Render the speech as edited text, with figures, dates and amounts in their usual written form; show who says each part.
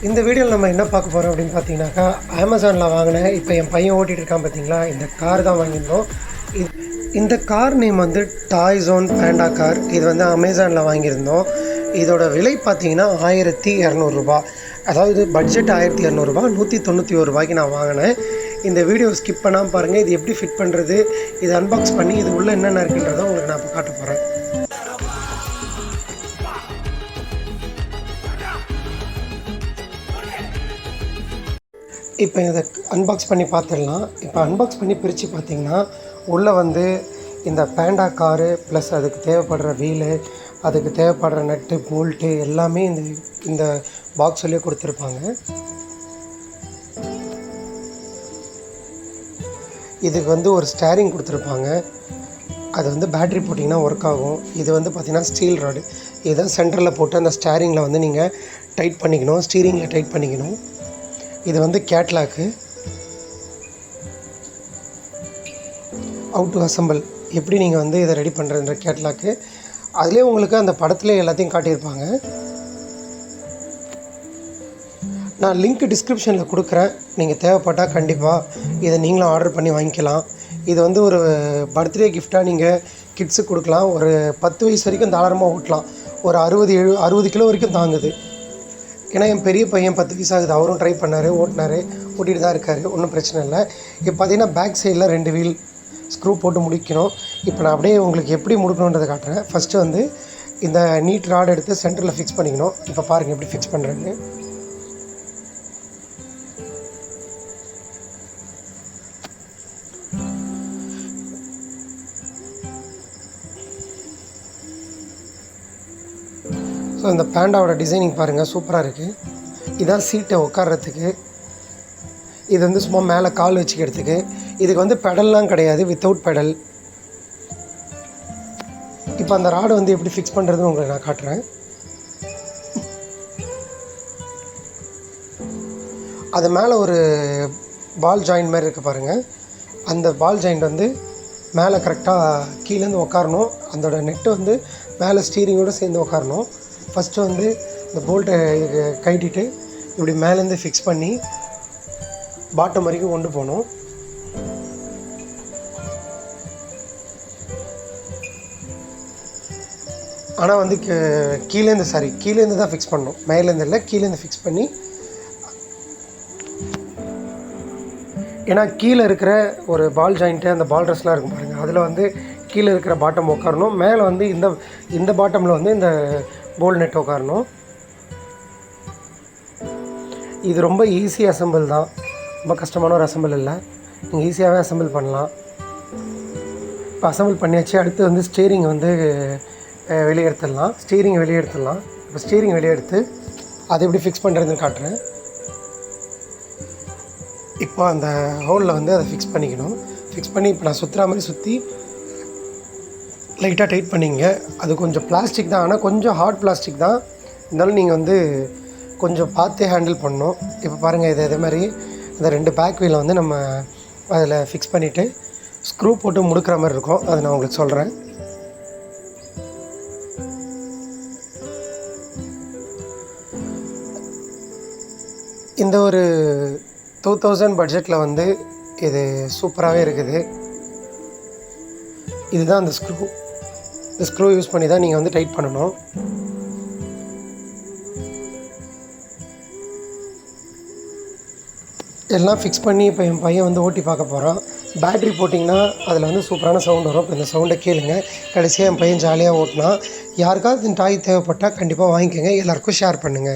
Speaker 1: இந்த வீடியோவில் நம்ம என்ன பார்க்க போகிறோம் அப்படின்னு பார்த்தீங்கன்னாக்கா, அமேசானில் வாங்கினேன். இப்போ என் பையன் ஓட்டிகிட்டு இருக்கான் பார்த்தீங்களா, இந்த கார் தான் வாங்கியிருந்தோம். இந்த கார் நேம் வந்து டாய்ஸோன் பேண்டா கார். இது வந்து அமேசானில் வாங்கியிருந்தோம். இதோட விலை பார்த்தீங்கன்னா 1200 ரூபா. அதாவது பட்ஜெட் 1200 ரூபா, 191 ரூபாய்க்கு நான் வாங்கினேன். இந்த வீடியோ ஸ்கிப் பண்ணாமல் பாருங்கள். இது எப்படி ஃபிட் பண்ணுறது, இது அன்பாக்ஸ் பண்ணி இது உள்ளே என்னென்ன இருக்குன்றதை உங்களுக்கு நான் இப்போ காட்ட போகிறேன். இப்போ இதை அன்பாக்ஸ் பண்ணி பார்த்துடலாம். இப்போ அன்பாக்ஸ் பண்ணி பிரித்து பார்த்திங்கன்னா உள்ளே வந்து இந்த பேண்டா காரு ப்ளஸ் அதுக்கு தேவைப்படுற வீலு, அதுக்கு தேவைப்படுற நட்டு போல்ட்டு எல்லாமே இந்த பாக்ஸ்லேயே கொடுத்துருப்பாங்க. இதுக்கு வந்து ஒரு ஸ்டேரிங் கொடுத்துருப்பாங்க. அது வந்து பேட்ரி போட்டிங்கன்னா ஒர்க் ஆகும். இது வந்து பார்த்திங்கன்னா ஸ்டீல் ராடு. இதுதான் சென்டரில் போட்டு அந்த ஸ்டேரிங்கில் வந்து நீங்கள் டைட் பண்ணிக்கணும், ஸ்டீரிங்கில் டைட் பண்ணிக்கணும். இது வந்து கேட்லாக்கு. அவுட் டு அசம்பிள் எப்படி நீங்கள் வந்து இதை ரெடி பண்ணுறதுன்ற கேட்லாக்கு. அதுலேயே உங்களுக்கு அந்த படத்துலேயே எல்லாத்தையும் காட்டியிருப்பாங்க. நான் லிங்க் டிஸ்கிரிப்ஷனில் கொடுக்குறேன். நீங்கள் தேவைப்பட்டால் கண்டிப்பாக இதை நீங்களும் ஆர்டர் பண்ணி வாங்கிக்கலாம். இது வந்து ஒரு பர்த்டே கிஃப்டாக நீங்கள் கிட்ஸுக்கு கொடுக்கலாம். ஒரு 10 வயசு வரைக்கும் தாராளமாக ஓட்டலாம். ஒரு 60 கிலோ வரைக்கும் தாங்குது. ஏன்னா என் பெரிய பையன் 10 வயசு ஆகுது. அவரும் ட்ரை பண்ணார், ஓட்டிகிட்டு தான் இருக்கார். ஒன்றும் பிரச்சனை இல்லை. இப்போ பார்த்தீங்கன்னா பேக் சைடில் 2 வீல் ஸ்க்ரூ போட்டு முடிக்கணும். இப்போ நான் அப்படியே உங்களுக்கு எப்படி முடிக்கணுன்றதை காட்டுறேன். ஃபஸ்ட்டு வந்து இந்த நீட் ராட் எடுத்து சென்டரில் ஃபிக்ஸ் பண்ணிக்கணும். இப்போ பாருங்கள் எப்படி ஃபிக்ஸ் பண்ணுறேன்னு. ஸோ இந்த பேண்டாவோட டிசைனிங் பாருங்கள், சூப்பராக இருக்குது. இதான் சீட்டை உட்கார்றதுக்கு. இது வந்து சும்மா மேலே கால் வச்சுக்கிறதுக்கு. இதுக்கு வந்து பெடல்லாம் கிடையாது, வித்தவுட் பெடல். இப்போ அந்த ராடு வந்து எப்படி ஃபிக்ஸ் பண்ணுறதுன்னு உங்களுக்கு நான் காட்டுறேன். அது மேலே ஒரு பால் ஜாயிண்ட் மாதிரி இருக்குது பாருங்கள். அந்த பால் ஜாயிண்ட் வந்து மேலே கரெக்டாக கீழேருந்து உட்காரணும். அதோட நெட்டு வந்து மேலே ஸ்டீரிங்கோடு சேர்ந்து உட்காரணும். ஃபஸ்ட்டு வந்து இந்த போல்ட்டை கட்டிட்டு இப்படி மேலேருந்து ஃபிக்ஸ் பண்ணி பாட்டம் வரைக்கும் கொண்டு போகணும். ஆனால் வந்து கீழேருந்து தான் ஃபிக்ஸ் பண்ணணும், மேலேருந்து இல்லை, கீழேருந்து ஃபிக்ஸ் பண்ணி. ஏன்னா கீழே இருக்கிற ஒரு பால் ஜாயிண்ட்டு, அந்த பால் ட்ரெஸ்லாம் இருக்கும் பாருங்கள், அதில் வந்து கீழே இருக்கிற பாட்டம் உட்காரணும். மேலே வந்து இந்த பாட்டமில் வந்து இந்த போல் நெட் உட்காரணும். இது ரொம்ப ஈஸி அசம்பிள் தான், ரொம்ப கஷ்டமான ஒரு அசம்பிள் இல்லை. நீங்கள் ஈஸியாகவே அசம்பிள் பண்ணலாம். இப்போ அசம்பிள் பண்ணியாச்சு. அடுத்து வந்து ஸ்டீரிங் வந்து வெளியே எடுத்துடலாம். இப்போ ஸ்டீரிங் வெளியே எடுத்து அதை எப்படி ஃபிக்ஸ் பண்ணுறதுன்னு காட்டுறேன். இப்போ அந்த ஹோலில் வந்து அதை ஃபிக்ஸ் பண்ணிக்கணும். ஃபிக்ஸ் பண்ணி இப்போ நான் சுற்றுற மாதிரி சுற்றி லைட்டாக டைட் பண்ணிங்க. அது கொஞ்சம் பிளாஸ்டிக் தான், ஆனால் கொஞ்சம் ஹார்ட் பிளாஸ்டிக் தான். இருந்தாலும் நீங்கள் வந்து கொஞ்சம் பார்த்தே ஹேண்டில் பண்ணணும். இப்போ பாருங்கள், இதே மாதிரி இந்த 2 பேக் வீலை வந்து நம்ம அதில் ஃபிக்ஸ் பண்ணிவிட்டு ஸ்க்ரூ போட்டு முடுக்கிற மாதிரி இருக்கும். அதை நான் உங்களுக்கு சொல்கிறேன். இந்த ஒரு 2000 பட்ஜெட்டில் வந்து இது சூப்பராகவே இருக்குது. இதுதான் அந்த ஸ்க்ரூ. இந்த ஸ்க்ரூ யூஸ் பண்ணி தான் நீங்கள் வந்து டைட் பண்ணணும். எல்லாம் ஃபிக்ஸ் பண்ணி இப்போ என் பையன் வந்து ஓட்டி பார்க்க போகிறான். பேட்ரி போட்டிங்கன்னா அதில் வந்து சூப்பரான சவுண்ட் வரும். இப்போ இந்த சவுண்டை கேளுங்க. கடைசியாக என் பையன் ஜாலியாக ஓட்டினா. யாருக்காவது இந்த டாய் தேவைப்பட்டால் கண்டிப்பாக வாங்கிக்கோங்க. எல்லாேருக்கும் ஷேர் பண்ணுங்கள்.